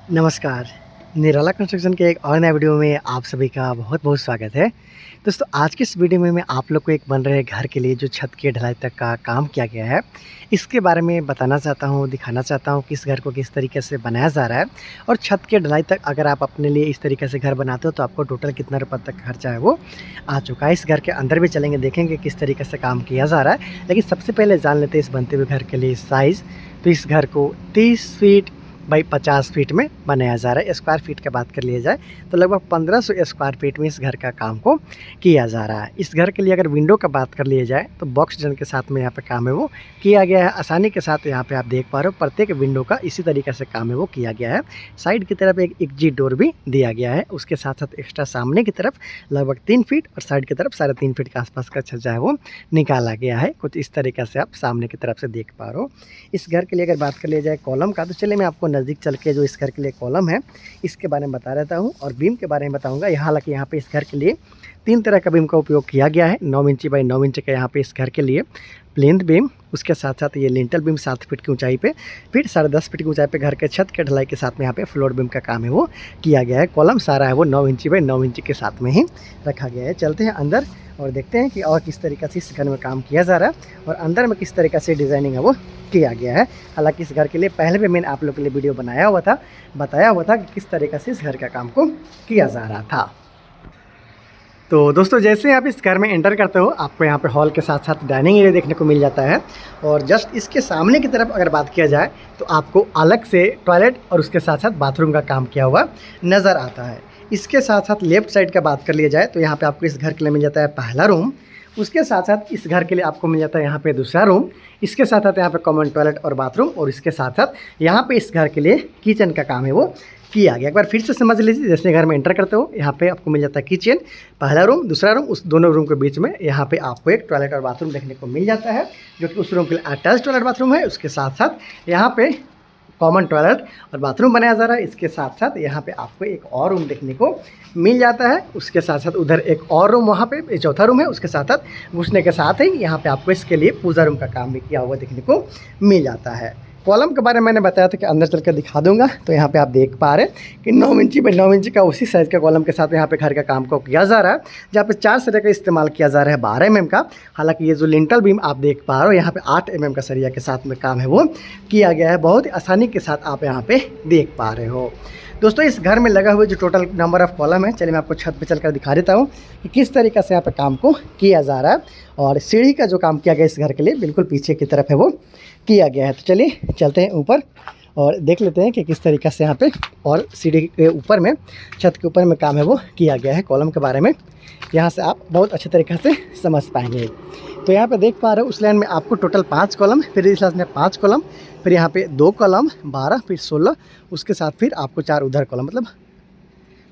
नमस्कार। निराला कंस्ट्रक्शन के एक और नए वीडियो में आप सभी का बहुत-बहुत स्वागत है। दोस्तों आज की इस वीडियो में मैं आप लोग को एक बन रहे घर के लिए जो छत की ढलाई तक का काम किया गया है, इसके बारे में बताना चाहता हूँ, दिखाना चाहता हूँ कि इस घर को किस तरीके से बनाया जा रहा है और छत की ढलाई तक अगर आप अपने लिए इस तरीके से घर बनाते हो तो आपको टोटल कितना रुपए तक खर्चा है वो आ चुका है। इस घर के अंदर भी चलेंगे, देखेंगे किस तरीके से काम किया जा रहा है। लेकिन सबसे पहले जान लेते हैं इस बनते हुए घर के लिए साइज़। तो इस घर को 30 फीट बाई 50 फीट में बनाया जा रहा है। स्क्वायर फीट की बात कर लिया जाए तो लगभग 1500 स्क्वायर फीट में इस घर का काम को किया जा रहा है। इस घर के लिए अगर विंडो का बात कर लिया जाए तो बॉक्स जन के साथ में यहाँ पे काम है वो किया गया है। आसानी के साथ यहाँ पे आप देख पा रहे हो प्रत्येक विंडो का इसी तरीके से काम है वो किया गया है। साइड की तरफ एक एग्जिट डोर भी दिया गया है। उसके साथ साथ एक्स्ट्रा सामने की तरफ लगभग 3 फीट और साइड की तरफ 3.5 फीट के आसपास का छज्जा है वो निकाला गया है। कुछ इस तरीके से आप सामने की तरफ से देख पा रहे हो। इस घर के लिए अगर बात कर लिया जाए कॉलम का तो चलिए मैं आपको नज़दीक चल के जो इस घर के लिए कॉलम है इसके बारे में बता रहता हूँ और बीम के बारे में बताऊंगा। हालांकि यहाँ पे इस घर के लिए 3 तरह का बीम का उपयोग किया गया है। 9 इंची बाई 9 इंच का यहाँ पे इस घर के लिए प्लिंथ बीम, उसके साथ साथ ये लिंटल बीम 7 फीट की ऊंचाई पे, फिर 10.5 फीट की ऊंचाई पे घर के छत के ढलाई के साथ में यहाँ पे फ्लोर बीम का काम है वो किया गया है। कॉलम सारा है वो 9 इंची बाई 9 इंची के साथ में ही रखा गया है। चलते हैं अंदर और देखते हैं कि और किस तरीके से इस घर में काम किया जा रहा है और अंदर में किस तरीके से डिज़ाइनिंग है वो किया गया है। हालांकि इस घर के लिए पहले भी मैंने आप लोग के लिए वीडियो बनाया हुआ था, बताया हुआ था कि किस तरीके से इस घर का काम को किया जा रहा था। तो दोस्तों जैसे आप इस घर में एंटर करते हो आपको यहाँ पे हॉल के साथ साथ डाइनिंग एरिया देखने को मिल जाता है और जस्ट इसके सामने की तरफ अगर बात किया जाए तो आपको अलग से टॉयलेट और उसके साथ साथ बाथरूम का काम किया हुआ नज़र आता है। इसके साथ साथ लेफ्ट साइड का बात कर लिया जाए तो यहाँ पे आपको इस घर के लिए मिल जाता है पहला रूम। उसके साथ साथ इस घर के लिए आपको मिल जाता है यहाँ पे दूसरा रूम। इसके साथ साथ यहाँ पे कॉमन टॉयलेट और बाथरूम और इसके साथ साथ यहाँ पे इस घर के लिए किचन का काम है वो किया गया। एक बार फिर से समझ लीजिए, जैसे घर में एंटर करते हो यहाँ पे आपको मिल जाता है किचन, पहला रूम, दूसरा रूम, उस दोनों रूम के बीच में यहाँ पे आपको एक टॉयलेट और बाथरूम देखने को मिल जाता है जो कि उस रूम के लिए अटैच टॉयलेट बाथरूम है। उसके साथ साथ यहाँ पे कॉमन टॉयलेट और बाथरूम बनाया जा रहा है। इसके साथ साथ यहाँ पे आपको एक और रूम देखने को मिल जाता है। उसके साथ साथ उधर एक और रूम, वहाँ पे चौथा रूम है। उसके साथ साथ घुसने के साथ ही यहाँ पे आपको इसके लिए पूजा रूम का काम भी किया हुआ देखने को मिल जाता है। कॉलम के बारे में मैंने बताया था कि अंदर चल कर दिखा दूंगा। तो यहाँ पे आप देख पा रहे हैं कि 9 इंची बाई 9 इंची का उसी साइज़ का कॉलम के साथ यहाँ पे घर का काम को किया जा रहा है, जहाँ पे 4 सरिया का इस्तेमाल किया जा रहा है 12 mm का। हालांकि ये जो लिंटल बीम आप देख पा रहे हो यहाँ पे 8 mm का सरिया के साथ में काम है वो किया गया है। बहुत ही आसानी के साथ आप यहाँ पे देख पा रहे हो। दोस्तों इस घर में लगा हुआ जो टोटल नंबर ऑफ़ कॉलम है, चलिए मैं आपको छत पे चलकर दिखा देता हूँ कि किस तरीके से यहाँ पे काम को किया जा रहा है। और सीढ़ी का जो काम किया गया इस घर के लिए बिल्कुल पीछे की तरफ है वो किया गया है। तो चलिए चलते हैं ऊपर और देख लेते हैं कि किस तरीके से यहाँ पे और सीढ़ी के ऊपर में, छत के ऊपर में काम है वो किया गया है। कॉलम के बारे में यहाँ से आप बहुत अच्छे तरीके से समझ पाएंगे। तो यहाँ पे देख पा रहे हो उस लाइन में आपको टोटल 5 कॉलम, फिर इस लाइन में 5 कॉलम, फिर यहाँ पे 2 कॉलम 12, फिर 16, उसके साथ फिर आपको 4 उधर कॉलम, मतलब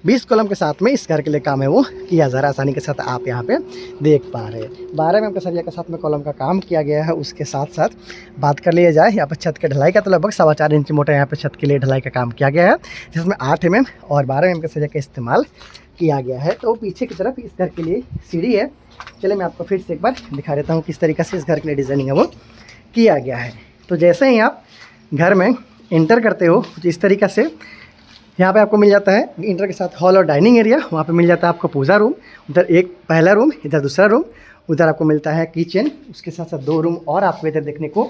20 कॉलम के साथ में इस घर के लिए काम है वो किया जा रहा है। आसानी के साथ आप यहाँ पे देख पा रहे हैं 12 mm का सरिया के साथ में कॉलम का काम किया गया है। उसके साथ साथ बात कर लिया जाए यहाँ पे छत के ढलाई का तो लगभग 4.25 इंच मोटा यहाँ पे छत के लिए ढलाई का काम किया गया है, जिसमें 8 mm और 12 mm के सरिया का इस्तेमाल किया गया है। तो पीछे की तरफ इस घर के लिए सीढ़ी है। चलिए मैं आपको फिर से एक बार दिखा देता हूँ किस तरीके से इस घर के लिए डिज़ाइनिंग है वो किया गया है। तो जैसे ही आप घर में इंटर करते हो कुछ इस तरीके से यहाँ पे आपको मिल जाता है इंटर के साथ हॉल और डाइनिंग एरिया। वहाँ पे मिल जाता है आपको पूजा रूम, उधर एक पहला रूम, इधर दूसरा रूम, उधर आपको मिलता है किचन। उसके साथ साथ 2 रूम और आपको इधर देखने को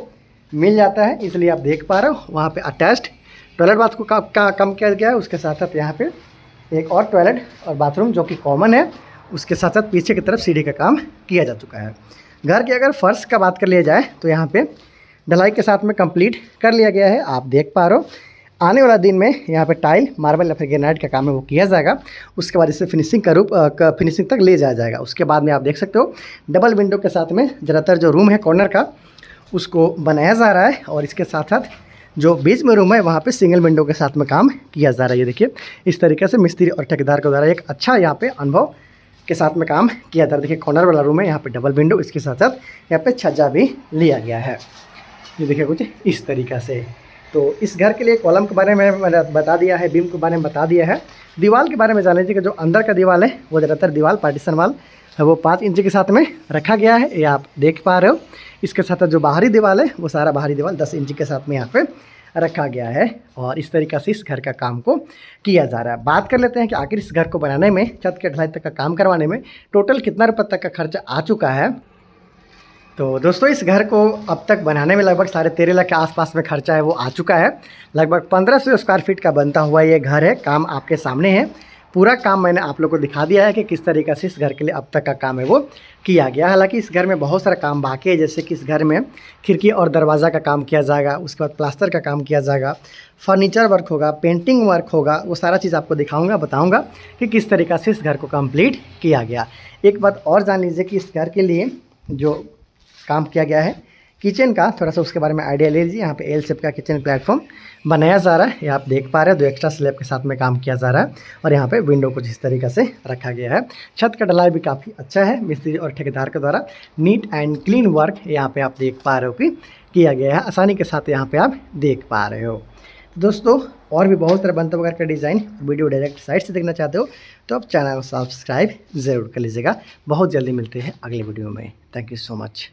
मिल जाता है, इसलिए आप देख पा रहे हो। वहाँ पे अटैच्ड टॉयलेट बाथ को कम किया गया है। उसके साथ साथ यहाँ पे एक और टॉयलेट और बाथरूम जो कि कॉमन है। उसके साथ साथ पीछे की तरफ सीढ़ी का काम किया जा चुका है। घर की अगर फर्श का बात कर लिया जाए तो यहाँ पे ढलाई के साथ में कंप्लीट कर लिया गया है। आप देख पा रहे हो आने वाला दिन में यहाँ पे टाइल, मार्बल या फिर ग्रेनाइट का काम है वो किया जाएगा। उसके बाद इसे फिनिशिंग का रूप फिनिशिंग तक ले जाया जाएगा। उसके बाद में आप देख सकते हो डबल विंडो के साथ में ज़्यादातर जो रूम है कॉर्नर का उसको बनाया जा रहा है और इसके साथ साथ जो बीच में रूम है वहाँ पे सिंगल विंडो के साथ में काम किया जा रहा है। ये देखिए इस तरीके से मिस्त्री और ठेकेदार के द्वारा एक अच्छा यहाँ पे अनुभव के साथ में काम किया जा रहा है। देखिए कॉर्नर वाला रूम है, यहाँ पे डबल विंडो, इसके साथ साथ यहाँ पे छज्जा भी लिया गया है। ये देखिए कुछ इस तरीक़े से। तो इस घर के लिए कॉलम के बारे में मैंने बता दिया है, बीम के बारे में बता दिया है। दीवार के बारे में जान लीजिए कि जो अंदर का दीवार है वो ज़्यादातर दीवार पार्टीशन वाल है वो 5 इंच के साथ में रखा गया है, ये आप देख पा रहे हो। इसके साथ जो बाहरी दीवार है वो सारा बाहरी दीवार 10 इंच के साथ में यहाँ पे रखा गया है और इस तरीक़े से इस घर का काम को किया जा रहा है। बात कर लेते हैं कि आखिर इस घर को बनाने में, छत के ढलाई तक का काम करवाने में टोटल कितना रुपये तक का खर्चा आ चुका है। तो दोस्तों इस घर को अब तक बनाने में लगभग 13.5 लाख के आसपास में खर्चा है वो आ चुका है। लगभग 1500 स्क्वायर फीट का बनता हुआ ये घर है। काम आपके सामने है, पूरा काम मैंने आप लोग को दिखा दिया है कि किस तरीक़े से इस घर के लिए अब तक का काम है वो किया गया। हालांकि इस घर में बहुत सारा काम बाकी है, जैसे कि इस घर में खिड़की और दरवाज़ा का काम किया जाएगा, उसके बाद प्लास्टर का काम किया जाएगा, फर्नीचर वर्क होगा, पेंटिंग वर्क होगा। वो सारा चीज़ आपको दिखाऊंगा, बताऊंगा कि किस तरीक़े से इस घर को कंप्लीट किया गया। एक बात और जान लीजिए कि इस घर के लिए जो काम किया गया है किचन का, थोड़ा सा उसके बारे में आइडिया ले लीजिए। यहाँ पे एल शेप का किचन प्लेटफॉर्म बनाया जा रहा है, ये आप देख पा रहे हैं। 2 एक्स्ट्रा स्लैब के साथ में काम किया जा रहा है और यहाँ पे विंडो कुछ इस तरीके से रखा गया है। छत का ढलाई भी काफ़ी अच्छा है, मिस्त्री और ठेकेदार के द्वारा नीट एंड क्लीन वर्क यहाँ पे आप देख पा रहे हो कि किया गया है, आसानी के साथ यहाँ पे आप देख पा रहे हो। दोस्तों और भी बहुत सारे बनते वगैरह का डिज़ाइन वीडियो डायरेक्ट साइट से देखना चाहते हो तो आप चैनल को सब्सक्राइब ज़रूर कर लीजिएगा। बहुत जल्दी मिलते हैं अगले वीडियो में। Thank you so much.